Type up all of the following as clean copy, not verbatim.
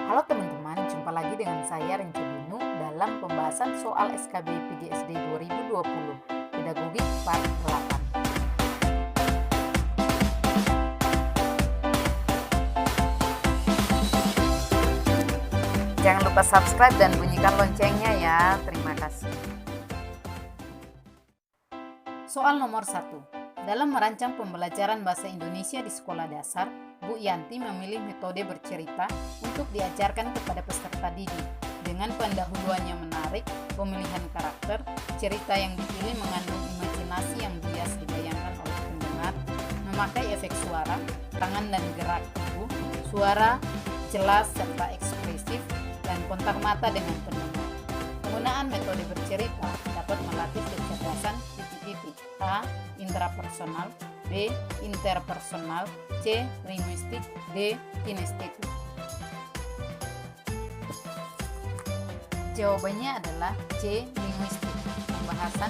Halo teman-teman, jumpa lagi dengan saya Rence Binu dalam pembahasan soal SKB PGSD 2020, Pedagogik Part 8. Jangan lupa subscribe dan bunyikan loncengnya ya, terima kasih. Soal nomor 1. Dalam merancang pembelajaran bahasa Indonesia di sekolah dasar, Bu Yanti memilih metode bercerita untuk diajarkan kepada peserta didik. Dengan pendahuluannya menarik, pemilihan karakter, cerita yang dipilih mengandung imajinasi yang bias dibayangkan oleh pendengar, memakai efek suara, tangan dan gerak tubuh, suara jelas serta ekspresif, dan kontak mata dengan pendengar. Penggunaan metode bercerita dapat melatih kecerdasan titik-titik. A. Intrapersonal, B. Interpersonal, C. Linguistik, D. Kinestetik. Jawabannya adalah C. Linguistik. Pembahasan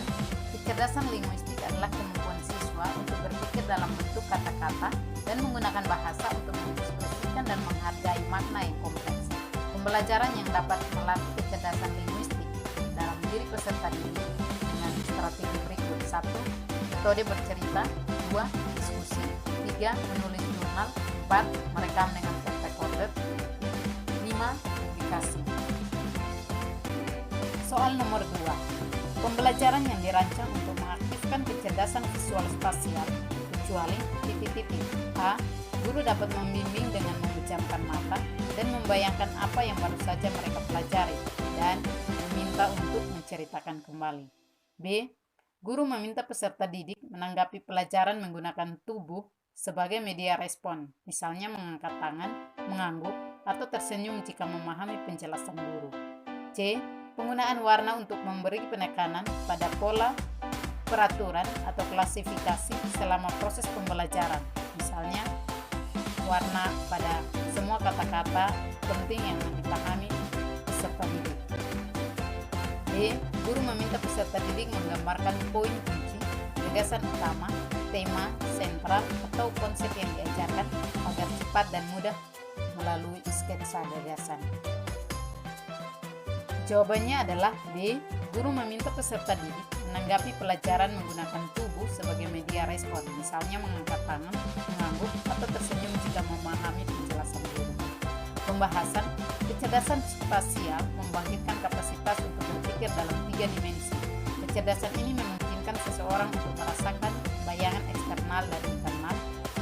kecerdasan linguistik adalah kemampuan siswa untuk berpikir dalam bentuk kata-kata dan menggunakan bahasa untuk mengekspresikan dan menghargai makna yang kompleks. Pembelajaran yang dapat melatih kecerdasan linguistik dalam diri peserta didik dengan strategi berikut: 1. Metode bercerita, 2. Diskusi, 3. Menulis jurnal, 4. Merekam dengan tape recorder, 5. Publikasi. Soal nomor 2. Pembelajaran yang dirancang untuk mengaktifkan kecerdasan visual spasial, kecuali titik-titik. A. Guru dapat membimbing dengan memejamkan mata dan membayangkan apa yang baru saja mereka pelajari dan meminta untuk menceritakan kembali. B. Guru meminta peserta didik menanggapi pelajaran menggunakan tubuh sebagai media respon, misalnya mengangkat tangan, mengangguk, atau tersenyum jika memahami penjelasan guru. C. Penggunaan warna untuk memberi penekanan pada pola, peraturan, atau klasifikasi selama proses pembelajaran, misalnya warna pada semua kata-kata penting yang dipahami peserta didik. D. Guru meminta peserta didik menggambarkan poin kunci, gagasan utama, tema, sentral, atau konsep yang diajarkan agar cepat dan mudah melalui sketsa gagasan. Jawabannya adalah D. Guru meminta peserta didik menanggapi pelajaran menggunakan tubuh sebagai media respon, misalnya mengangkat tangan, mengangguk, atau tersenyum jika memahami penjelasan guru. Pembahasan kecerdasan spasial membangkitkan kapasitas untuk berpikir dalam 3 dimensi. Kecerdasan ini memungkinkan seseorang untuk merasakan bayangan eksternal dan internal,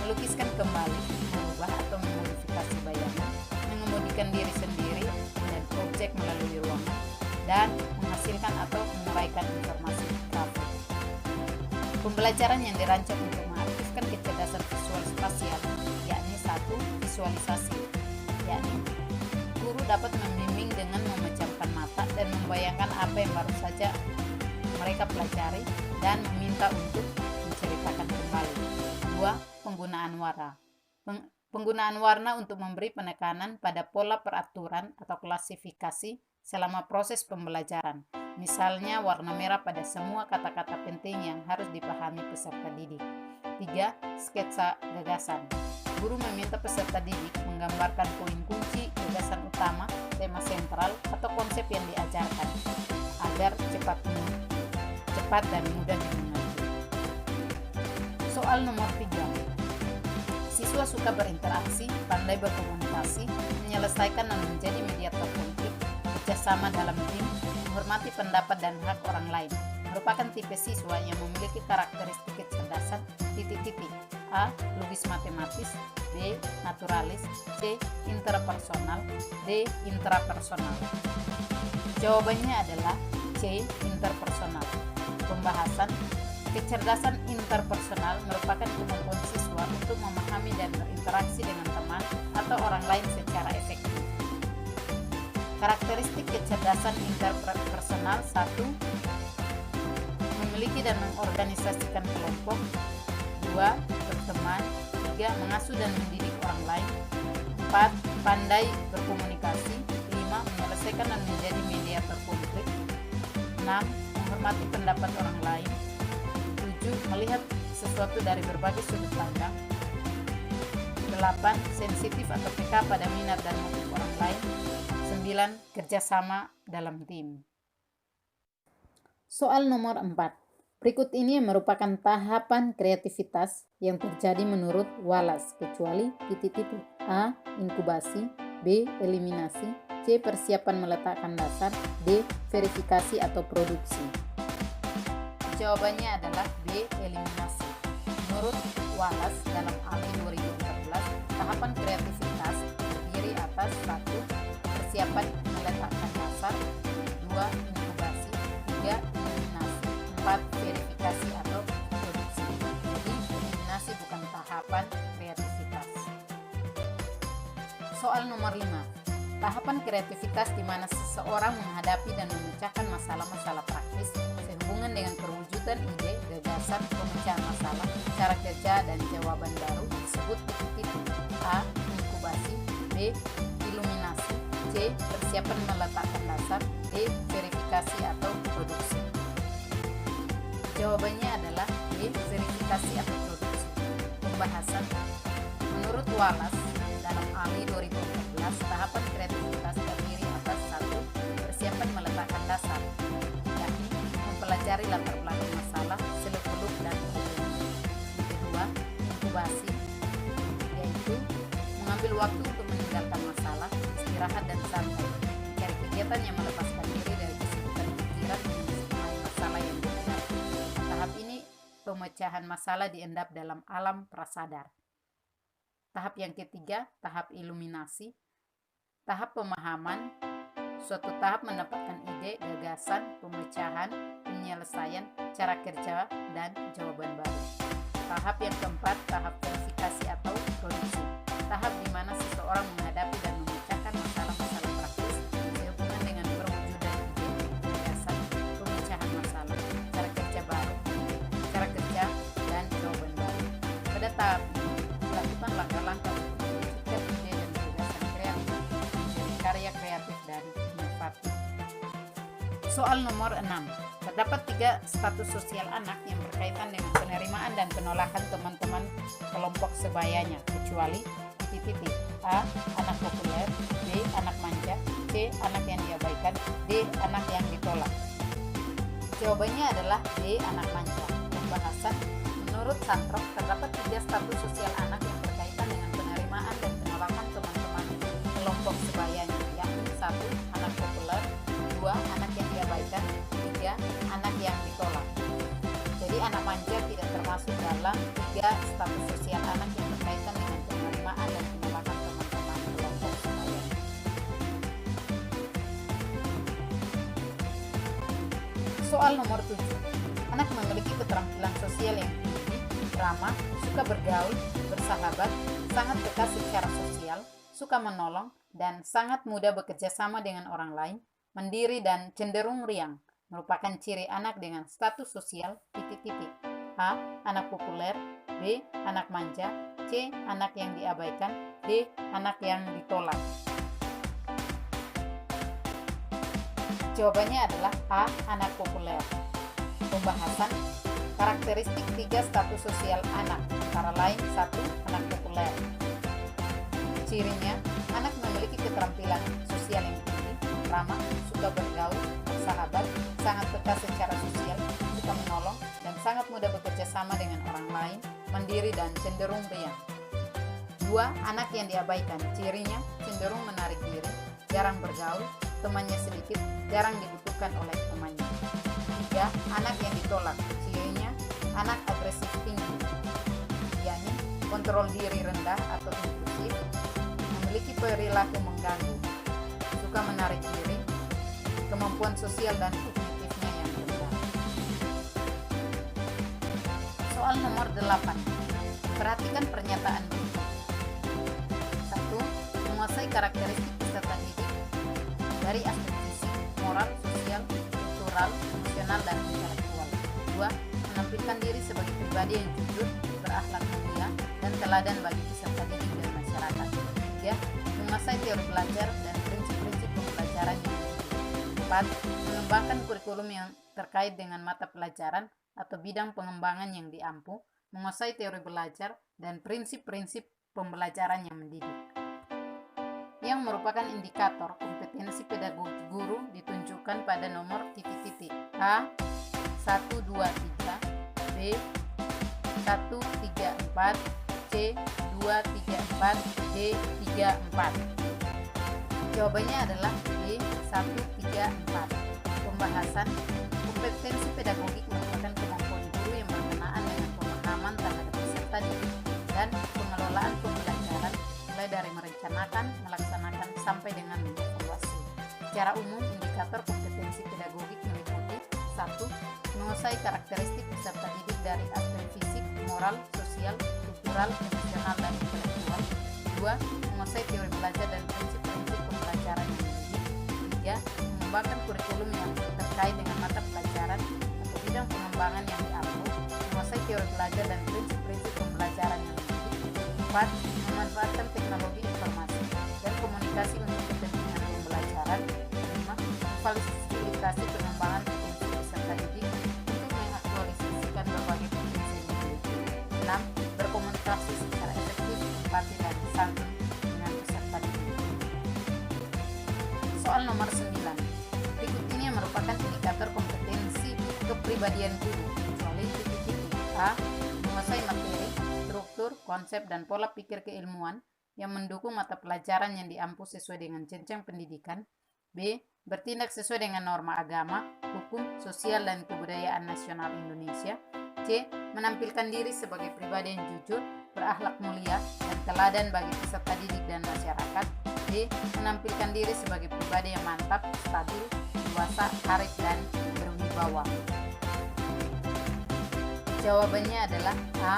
melukiskan kembali, mengubah atau memodifikasi bayangan, mengemudikan diri sendiri dan objek melalui ruangan, dan menghasilkan atau menguraikan informasi grafik. Pembelajaran yang dirancang untuk mengaktifkan kecerdasan visual spasial, yakni 1. Visualisasi, yakni guru dapat membimbing dengan memejamkan mata dan membayangkan apa yang baru saja mereka pelajari dan meminta untuk menceritakan kembali. 2. Penggunaan warna. Penggunaan warna untuk memberi penekanan pada pola peraturan atau klasifikasi selama proses pembelajaran. Misalnya warna merah pada semua kata-kata penting yang harus dipahami peserta didik. 3. Sketsa gagasan. Guru meminta peserta didik menggambarkan poin kunci, gagasan utama, tema sentral, atau konsep yang diajarkan agar cepat dan mudah dimengerti. Soal nomor 3. Siswa suka berinteraksi, pandai berkomunikasi, menyelesaikan dan menjadi mediator konflik, kerjasama dalam tim, menghormati pendapat dan hak orang lain. Merupakan tipe siswa yang memiliki karakteristik kecerdasan titik-titik. A. Logis matematis, B. Naturalis, C. Interpersonal, D. Intrapersonal. Jawabannya adalah C. Interpersonal. Pembahasan kecerdasan interpersonal merupakan kemampuan siswa untuk memahami dan berinteraksi dengan teman atau orang lain secara efektif. Karakteristik kecerdasan interpersonal: 1. Memiliki dan mengorganisasikan kelompok, 2. Berteman, 3. Mengasuh dan mendidik orang lain, 4. Pandai berkomunikasi, 5. Menyelesaikan dan menjadi mediator konflik, 6. Menghormati pendapat orang lain, 7. Melihat sesuatu dari berbagai sudut pandang, 8. Sensitif atau peka pada minat dan motif orang lain. 9. Kerjasama dalam tim. Soal nomor 4. Berikut ini merupakan tahapan kreativitas yang terjadi menurut Wallace, kecuali A. Inkubasi, B. Eliminasi, C. Persiapan meletakkan dasar, D. Verifikasi atau produksi. Jawabannya adalah B. Eliminasi. Menurut Wallace dalam ALI 2014, tahapan kreativitas terdiri atas 1. Persiapan meletakkan dasar, 2. Inkubasi, 3. Eliminasi, 4. Verifikasi atau produksi. Jadi eliminasi bukan tahapan kreativitas. Soal nomor 5. Tahapan kreativitas di mana seseorang menghadapi dan memecahkan masalah-masalah praktis sehubungan dengan perwujudan ide, gagasan, pemecahan masalah, cara kerja, dan jawaban baru disebut A. Inkubasi, B. Iluminasi, C. Persiapan meletakkan dasar, D. Verifikasi atau produksi. Jawabannya adalah D. Verifikasi atau produksi. Pembahasan. Menurut Wallace dalam ALI 2014, tahapan kreativitas terdiri atas 1. Persiapan meletakkan dasar, yakni mempelajari latar belakang masalah, seluk-beluk dan problemnya. Kedua, inkubasi, yaitu mengambil waktu untuk meninggalkan masalah, istirahat dan santai, cari kegiatan yang melepaskan diri dari kesibukan pikiran mengenai masalah yang dihadapi. Tahap ini pemecahan masalah diendap dalam alam prasadar. Tahap yang ketiga, tahap iluminasi, tahap pemahaman, suatu tahap mendapatkan ide, gagasan, pemecahan, penyelesaian, cara kerja, dan jawaban baru. Tahap yang keempat, tahap verifikasi atau produksi, tahap di mana seseorang menghadapi dan memecahkan masalah-masalah praktis sehubungan dengan perwujudan ide, gagasan, pemecahan masalah, cara kerja baru, cara kerja, dan jawaban baru. Pada tahap ini, lakukan langkah-langkah untuk mewujudkan ide dan gagasan kreatif menjadi karya kreatif dan inovatif. Soal nomor 6. Terdapat 3 status sosial anak yang berkaitan dengan penerimaan dan penolakan teman-teman kelompok sebayanya, kecuali A. Anak populer, B. Anak manja, C. Anak yang diabaikan, D. Anak yang ditolak. Jawabannya adalah D. Anak manja. Pembahasan. Menurut Santrok, terdapat 3 status sosial anak yang berkaitan dengan penerimaan dan penolakan teman-teman kelompok sebayanya, yakni 1. Anak populer, 2. Anak yang diabaikan, 3. Anak yang ditolak. Jadi anak manja tidak termasuk dalam 3 status sosial anak yang berkaitan dengan penerimaan dan penolakan teman-teman kelompok sebayanya. Soal nomor 7. Anak memiliki keterampilan sosial yang tinggi, ramah, suka bergaul, bersahabat, sangat peka secara sosial, suka menolong, dan sangat mudah bekerja sama dengan orang lain, mandiri dan cenderung riang, merupakan ciri anak dengan status sosial ... A. Anak populer, B. Anak manja, C. Anak yang diabaikan, D. Anak yang ditolak. Jawabannya adalah A. Anak populer. Pembahasan. Karakteristik 3 status sosial anak, antara lain 1. Anak populer. Cirinya, anak memiliki keterampilan sosial yang tinggi, ramah, suka bergaul, bersahabat, sangat peka secara sosial, suka menolong, dan sangat mudah bekerja sama dengan orang lain, mandiri dan cenderung riang. 2. Anak yang diabaikan. Cirinya, cenderung menarik diri, jarang bergaul, temannya sedikit, jarang dibutuhkan oleh temannya. 3. Anak yang ditolak. Cirinya, anak agresif tinggi, yakni kontrol diri rendah atau impulsif, memiliki perilaku mengganggu, suka menarik diri, kemampuan sosial dan kognitifnya yang rendah. Soal nomor 8. Perhatikan pernyataan berikut. 1. Menguasai karakteristik peserta didik dari aspek fisik, moral, sosial, kultural, emosional, dan intelektual. 2. Menampilkan diri sebagai pribadi yang jujur, berakhlak mulia, dan teladan bagi peserta didik dan masyarakat. 3. Menguasai teori belajar dan prinsip-prinsip pembelajaran yang tinggi. 4. Mengembangkan kurikulum yang terkait dengan mata pelajaran atau bidang pengembangan yang diampu, menguasai teori belajar dan prinsip-prinsip pembelajaran yang mendidik. Yang merupakan indikator kompetensi pedagogi guru ditunjukkan pada nomor titik-titik A 123, B 134, C 234, D 34. Jawabannya adalah B 134. Pembahasan kompetensi pedagogik merupakan kemampuan guru yang berkenaan dengan pemahaman terhadap peserta didik dan pengelolaan pembelajaran mulai dari merencanakan, melaksanakan, sampai dengan mengevaluasi. Secara umum, indikator kompetensi pedagogik meliputi 1. Menguasai karakteristik peserta didik dari aspek fisik, moral, sosial, kultural, emosional, dan intelektual. 2. Menguasai teori belajar dan prinsip-prinsip pembelajaran yang mendidik. 3. Mengembangkan kurikulum yang terkait dengan mata pelajaran atau bidang pengembangan yang diambil. Menguasai teori belajar dan prinsip-prinsip pembelajaran yang mendidik. 4. Memanfaatkan teknologi informasi dan komunikasi untuk kepentingan pembelajaran. 5. Memfasilitasi pengembangan potensi peserta didik untuk mengaktualisasikan berbagai potensi yang dimiliki. 6. Berkomunikasi secara efektif, empati, dan santun dengan peserta didik. Soal nomor 9. Berikut ini yang merupakan indikator kompetensi kepribadian guru, kecuali titik-titik. A. Menguasai materi, struktur, konsep, dan pola pikir keilmuan yang mendukung mata pelajaran yang diampu sesuai dengan jenjang pendidikan. B. Bertindak sesuai dengan norma agama, hukum, sosial, dan kebudayaan nasional Indonesia. C. Menampilkan diri sebagai pribadi yang jujur, berakhlak mulia, dan teladan bagi peserta didik dan masyarakat. D. Menampilkan diri sebagai pribadi yang mantap, stabil, dewasa, arif, dan berwibawa. Jawabannya adalah A.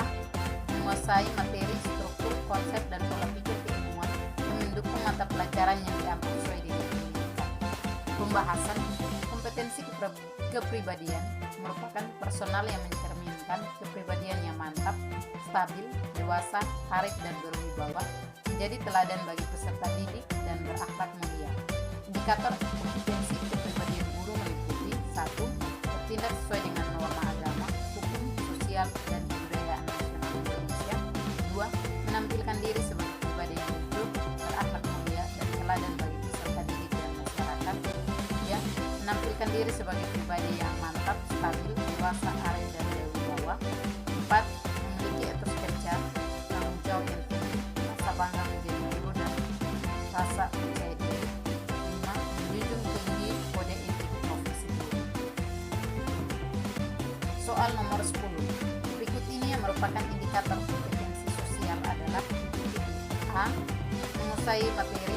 Menguasai materi, struktur, konsep, dan pola pikir keilmuan yang mendukung mata pelajaran yang diambil sesuai dengan pendidikan. Pembahasan kompetensi kepribadian merupakan personal yang mencerminkan kepribadian yang mantap, stabil, dewasa, arif, dan berwibawa, menjadi teladan bagi peserta didik dan berakhlak mulia. Indikator kompetensi kepribadian guru meliputi 1. Bertindak sesuai dengan norma agama, hukum, sosial, dan kebudayaan nasional Indonesia. 2. Menampilkan diri sebagai pribadi yang jujur, berakhlak mulia, dan teladan bagi peserta didik dan masyarakat. 3. Menampilkan diri sebagai pribadi yang mantap, stabil, dewasa, arif, dan berwibawa. 4. Memiliki etos kerja, tanggung jawab yang tinggi, rasa bangga menjadi guru, dan rasa percaya diri. 5. Menjunjung tinggi kode etik profesi guru. Soal nomor 10. Berikut ini yang merupakan indikator kompetensi sosial adalah A. Menguasai materi,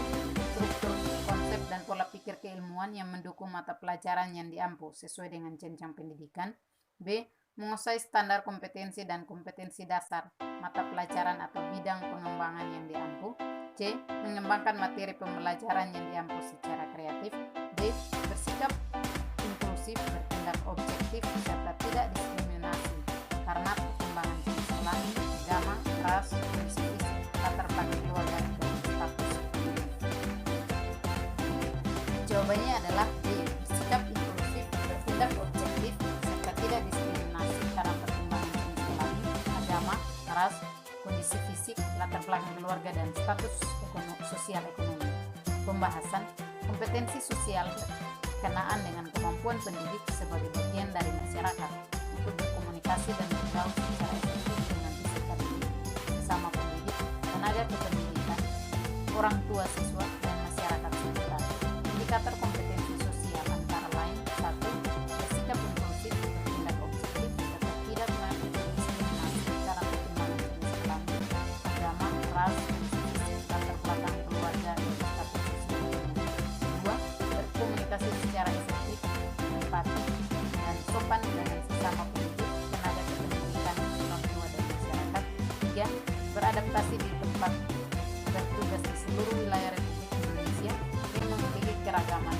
struktur, konsep, dan pola pikir keilmuan yang mendukung mata pelajaran yang diampu sesuai dengan jenjang pendidikan. B. Menguasai standar kompetensi dan kompetensi dasar mata pelajaran atau bidang pengembangan yang diampu. C. Mengembangkan materi pembelajaran yang diampu secara kreatif. D. Bersikap inklusif, bertindak objektif, serta tidak diskriminasi karena perkembangan jenis kelamin, agama, ras, kondisi fisik, latar belakang keluarga, dan status ekonomi. Jawabannya adalah D. Bersikap inklusif, bertindak objektif, serta tidak diskriminasi karena perkembangan jenis kelamin, agama, ras, kondisi fisik, latar belakang keluarga, dan status sosial ekonomi. Pembahasan kompetensi sosial berkenaan dengan kemampuan pendidik sebagai bagian dari masyarakat untuk berkomunikasi dan bergaul secara efektif dengan peserta didik, sesama pendidik, tenaga kependidikan, orang tua siswa, dan masyarakat sekitar. Indikator kompetensi sosial antara lain 1. Bersikap inklusif, bertindak objektif, serta tidak mendiskriminasi secara pertimbangan jenis kelamin, agama, ras, kondisi fisik, latar belakang keluarga, dan status sosial ekonomi. 2. Berkomunikasi secara efektif, empati, dan sopan dengan sesama pendidik, tenaga kependidikan, orang tua, dan masyarakat. 3. Beradaptasi di tempat bertugas di seluruh wilayah Republik Indonesia yang memiliki keragaman